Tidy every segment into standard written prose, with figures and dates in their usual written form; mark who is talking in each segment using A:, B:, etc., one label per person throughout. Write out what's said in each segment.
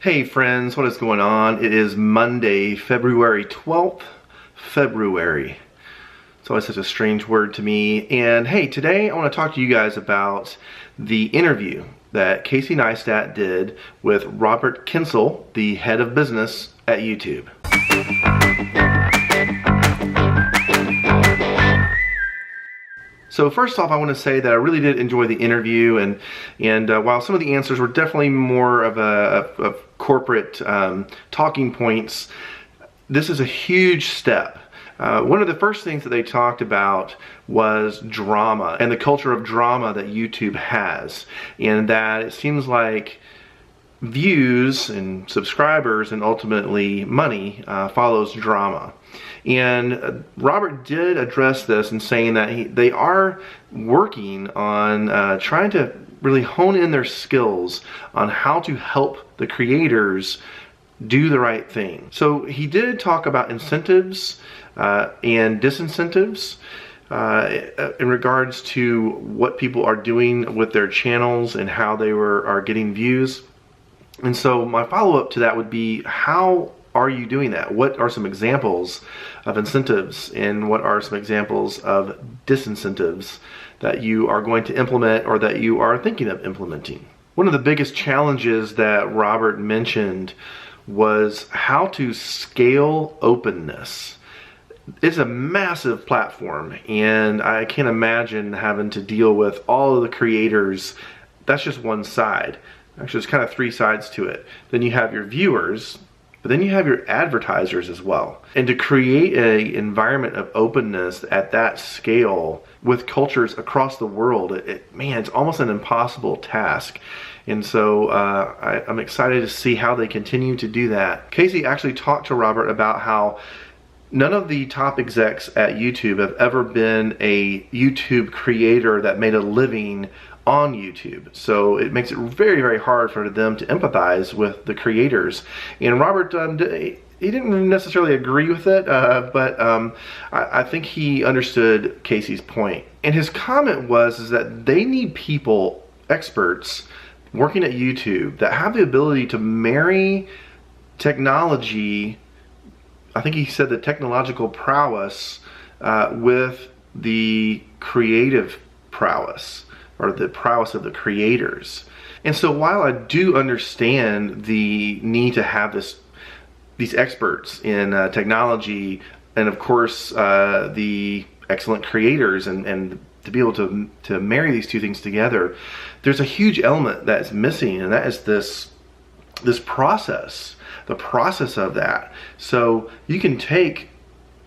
A: Hey friends, what is going on? It is Monday, February 12th. February. It's always such a strange word to me. And hey, today I want to talk to you guys about the interview that Casey Neistat did with Robert Kyncl, the head of business at YouTube. So first off, I want to say that I really did enjoy the interview, and while some of the answers were definitely more of corporate talking points, this is a huge step. One of the first things that they talked about was drama and the culture of drama that YouTube has, and that it seems like views and subscribers and ultimately money follows drama. And Robert did address this in saying that they are working on trying to really hone in their skills on how to help the creators do the right thing. So he did talk about incentives and disincentives in regards to what people are doing with their channels and how they are getting views. And so my follow-up to that would be, how are you doing that? What are some examples of incentives and what are some examples of disincentives that you are going to implement or that you are thinking of implementing? One of the biggest challenges that Robert mentioned was how to scale openness. It's a massive platform, and I can't imagine having to deal with all of the creators. That's just one side. Actually, there's kind of three sides to it. Then you have your viewers, but then you have your advertisers as well. And to create an environment of openness at that scale with cultures across the world, man, it's almost an impossible task. And so I'm excited to see how they continue to do that. Casey actually talked to Robert about how none of the top execs at YouTube have ever been a YouTube creator that made a living on YouTube. So it makes it very, very hard for them to empathize with the creators. And Robert, he didn't necessarily agree with it, but I think he understood Casey's point. And his comment was that they need people, experts, working at YouTube that have the ability to marry technology, I think he said the technological prowess, with the creative prowess, or the prowess of the creators. And so while I do understand the need to have these experts in technology, and of course the excellent creators, and to be able to marry these two things together, there's a huge element that's missing, and that is this process, the process of that. So you can take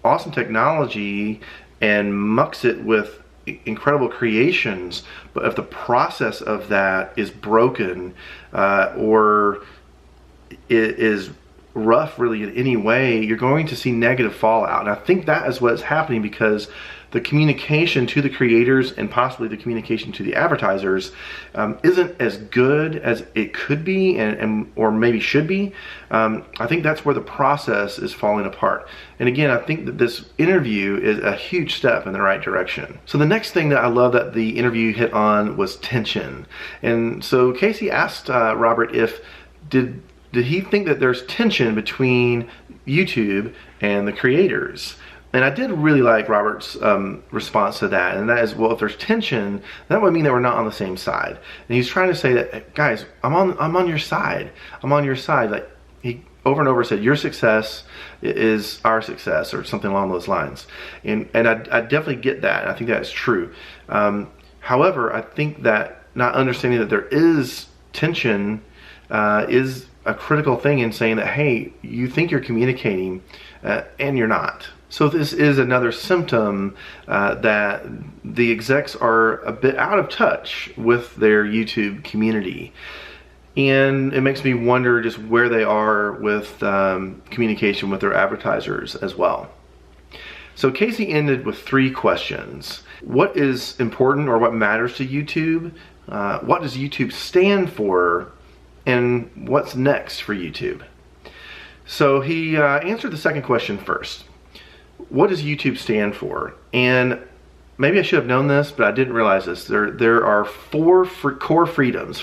A: awesome technology and mix it with incredible creations, but if the process of that is broken or it is rough really in any way, you're going to see negative fallout. And I think that is what's happening, because the communication to the creators and possibly the communication to the advertisers isn't as good as it could be, or maybe should be. I think that's where the process is falling apart. And again, I think that this interview is a huge step in the right direction. So the next thing that I love that the interview hit on was tension. And so Casey asked Robert if did he think that there's tension between YouTube and the creators. And I did really like Robert's response to that, and that is, well, if there's tension, that would mean that we're not on the same side. And he's trying to say that, guys, I'm on your side. I'm on your side. Like, he over and over said, your success is our success, or something along those lines. And I definitely get that, and I think that is true. However, I think that not understanding that there is tension is a critical thing in saying that, hey, you think you're communicating and you're not. So this is another symptom that the execs are a bit out of touch with their YouTube community. And it makes me wonder just where they are with communication with their advertisers as well. So Casey ended with three questions. What is important, or what matters to YouTube? What does YouTube stand for? And what's next for YouTube? So he answered the second question first. What does YouTube stand for? And maybe I should have known this, but I didn't realize this. There are four core freedoms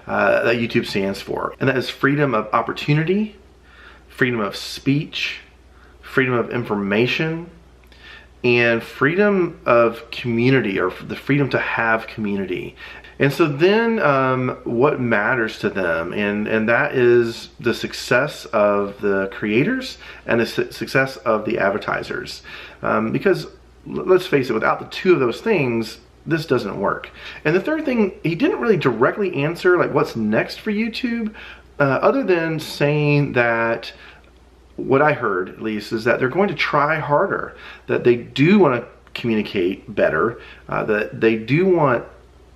A: that YouTube stands for. And that is freedom of opportunity, freedom of speech, freedom of information, and freedom of community, or the freedom to have community. And so then what matters to them, and that is the success of the creators and the success of the advertisers. Because let's face it, without the two of those things, this doesn't work. And the third thing, he didn't really directly answer like what's next for YouTube, other than saying that, what I heard at least, is that they're going to try harder, that they do want to communicate better, that they do want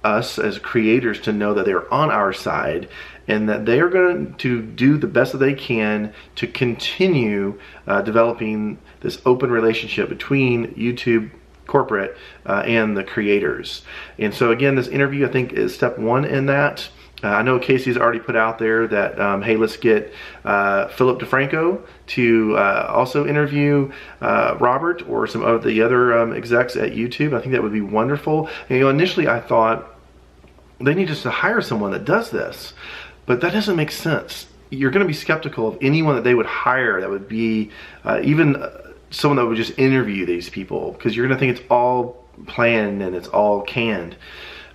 A: us as creators to know that they're on our side, and that they are going to do the best that they can to continue developing this open relationship between YouTube corporate and the creators. And so again, this interview I think is step one in that. I know Casey's already put out there that, hey, let's get Philip DeFranco to also interview Robert or some of the other execs at YouTube. I think that would be wonderful. And, initially I thought they need just to hire someone that does this, but that doesn't make sense. You're going to be skeptical of anyone that they would hire that would be even someone that would just interview these people, because you're going to think it's all planned and it's all canned.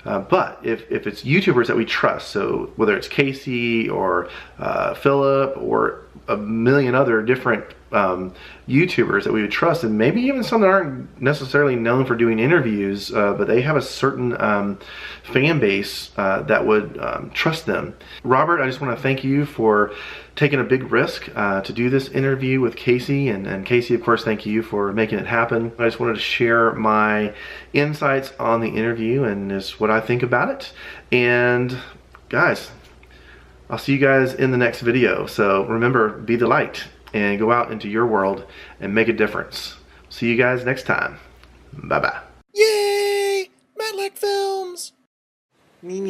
A: But if it's YouTubers that we trust, so whether it's Casey or Philip or a million other different YouTubers that we would trust, and maybe even some that aren't necessarily known for doing interviews, but they have a certain fan base that would trust them. Robert, I just want to thank you for taking a big risk to do this interview with Casey, and Casey, of course, thank you for making it happen. I just wanted to share my insights on the interview and just what I think about it. And guys, I'll see you guys in the next video. So remember, be the light and go out into your world and make a difference. See you guys next time. Bye-bye.
B: Yay! Matlack Films!
A: Me.